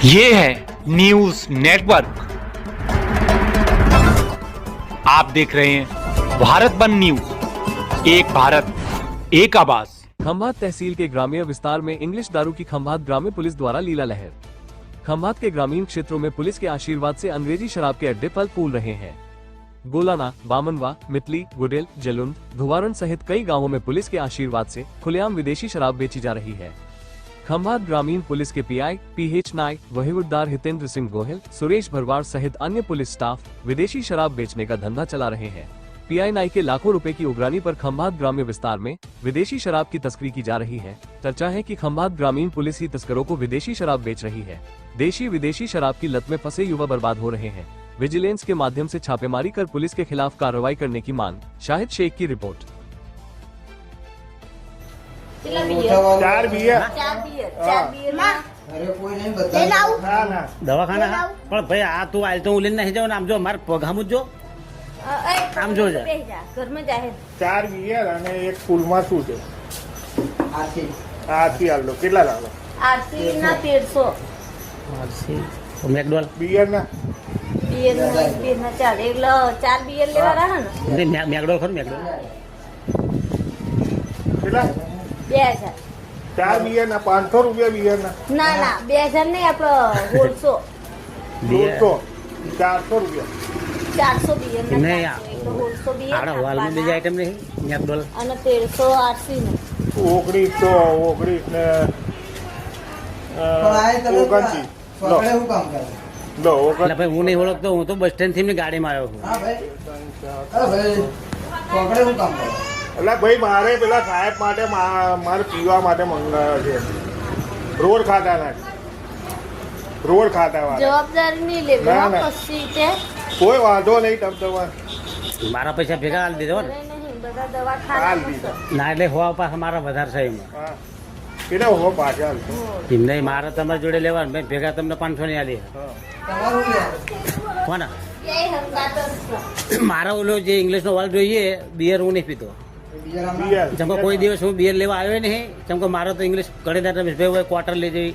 ये है news network. आप देख रहे हैं भारत बंद न्यूज, एक भारत एक आवाज। खंभात तहसील के ग्रामीण विस्तार में इंग्लिश दारू की खंभात ग्रामीण पुलिस द्वारा लीला लहर। खंभात के ग्रामीण क्षेत्रों में पुलिस के आशीर्वाद से अंग्रेजी शराब के अड्डे फल फूल रहे हैं। गोलाना, बामनवा, मितली, गुडेल, जलुंड, धुवारण सहित कई गांवों में पुलिस के आशीर्वाद से खुलेआम विदेशी शराब बेची जा रही है। खंभात ग्रामीण पुलिस के पीआई PH नायक, वहीवटदार हितेंद्र सिंह गोहिल, सुरेश भरवाड़ सहित अन्य पुलिस स्टाफ विदेशी शराब बेचने का धंधा चला रहे हैं। पीआई नायक के लाखों रुपए की उग्रानी पर खंभात ग्रामीण विस्तार में विदेशी शराब की तस्करी की जा रही है। चर्चा है कि खंभात ग्रामीण पुलिस ही तस्करों को विदेशी शराब बेच रही है। देशी विदेशी शराब की लत में फंसे युवा बर्बाद हो रहे हैं। विजिलेंस के माध्यम से छापेमारी कर पुलिस के खिलाफ कार्रवाई करने की मांग। शाहिद शेख की रिपोर्ट। चार बियर अरे कोई नहीं बता दवाखाना પણ ભાઈ આ તું આલ તો હું લઈને નહીં જાઉં ને આમ જો માર પગામ જ જો આમ જો જા ઘરમાં જાહેર ચાર બિયર અને એક ફૂલમાં શું છે આરસી આલ લો કેટલા લાવો આરસી ના 1300 આરસી મેકડોલ બિયર ના ચાલે એટલે 4 બિયર લેવાના હે ને મેકડોલ ખરું મેકડોલ કેટલા 2000 ચાર બિયર ના 500 રૂપિયા બિયર ના ના 2000 નહીં આપડે 1600 400 રૂપિયા 400 બિયર નહીં ના 1600 બિયર આડા હોલમાં બીજી આઈટમ નહીં મેકડોલ અને 1300 આરસી ને 19 ને ઓગણચી પકડે હું કામ કરે લો એટલે ભાઈ હું નહીં ઓળખતો, હું તો બસ સ્ટેન્ડ થી ગાડીમાં આવ્યો છું. હા ભાઈ પકડે હું કામ કરે એટલે ભાઈ મારે પેલા સાહેબ માટે મારે પીવા માટે મંગાવ્યો છે. રોડ ખાતા જવાબદારી નહીં લેવી ના, ના. પછી છે કોઈ વાંધો નહીં. તમે મારા પૈસા ભેગા હાલ દીધો ને નહીં બધા દવાખાના ના, એટલે હોવા પાછા મારા વધારે છે એમાં કેટલા હો પાછા નહીં મારે તમારી જોડે લેવાનું મેં ભેગા તમને 500 ની આલી તમારું લે કોના એ હંગાત જ મારા ઓલો જે ઇંગ્લિશ નો વાલ જોઈએ બિયર હું નહીં પીતો. જેમ કે કોઈ દિવસ હું બિયર લેવા આવ્યો નહીં. જેમ કે મારો તો ઇંગ્લિશ ઘણી રમેશભાઈ હોય, ક્વાર્ટર લઈ જવી,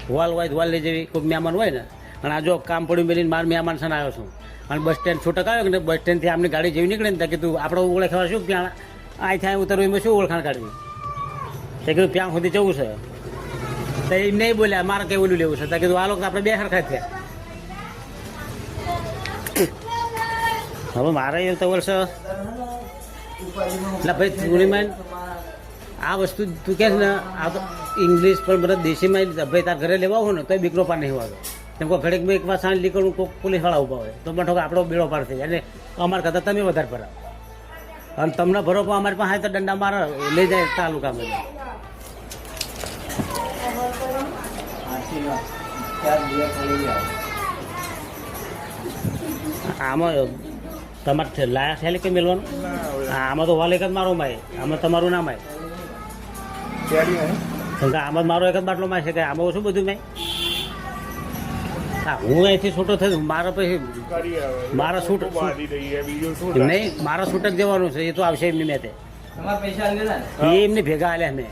હોલ હોય હોલ લઈ જવી, કોઈ મહેમાન હોય ને. અને આ જો કામ પડ્યું મેલીને મારા મહેમાન છે આવ્યો છું અને બસ સ્ટેન્ડ છૂટક આવ્યો ને બસ સ્ટેન્ડથી આમની ગાડી જેવી નીકળે ને કીધું આપણે ઓળખવા શું ત્યાં આ થાય ઉતરવું એમાં શું ઓળખાણ કાઢવી. તે કીધું ત્યાં સુધી જવું છે તો એમ નહીં બોલ્યા મારે કઈ ઓલું લેવું છે તો કીધું આ લોકો આપણે બે સરખા થયા. હવે મારે એવું તો વર્ષ એટલે ભાઈ પૂર્ણિમાન આ વસ્તુ તું કહે ને આ તો ઇંગ્લિશ પણ બધા દેશીમાં ભાઈ તાર ઘરે લેવા હોય ને તો બીકરો પાર નહીં વાગે. કેમ કે ઘડીક એક વાર સાંજ નીકળવું કોઈ પોલીસવાળા ઉભા હોય તો મને આપણો બેડો પાર થઈ જાય અને અમારા કરતાં તમે વધારે ભરાવો અને તમને ભરો પણ અમારી પાસે તો દંડા મારા લઈ જાય તાલુકામાં. આમાં તમારે લાયા છે કે મેળવાનું આમાં તો વાલ એક જ મારો માય આમાં તમારું ના માય કેમ કે આમાં મારો એક જ બાટલો માય છે કે આમાં ઓછું બધું માય. હા હું અહીંથી છૂટો થઈ મારા પછી મારા છૂટ નહીં મારા છૂટક જવાનું છે એ તો આવશે એમની મેં તે એ એમની ભેગા આલ્યા મેં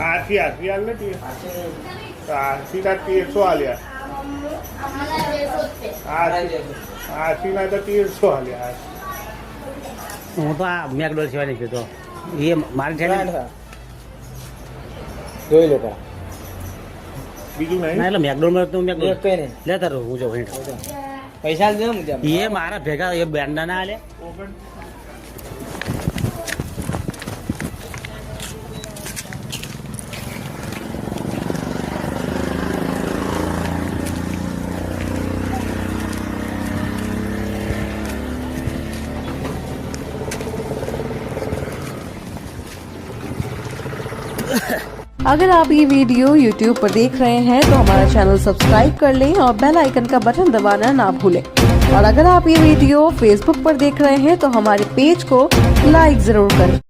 આરસી હાલ નથી આરસી ના 1300 આલ્યા આરસી ના તો 1300 આલ્યા. હું તો આ મેકડોલ સિવાય નહીં કીધો એ મારી છે જોઈ લો બીજું નહીં એટલે મેકડોલ માં તો મેકડોલ લેતા રહું હું જો પૈસા એ મારા ભેગા એ બેન્ડા ના આલે. अगर आप ये वीडियो YouTube पर देख रहे हैं तो हमारा चैनल सब्सक्राइब कर लें और बेल आइकन का बटन दबाना ना भूलें। और अगर आप ये वीडियो Facebook पर देख रहे हैं तो हमारे पेज को लाइक जरूर करें।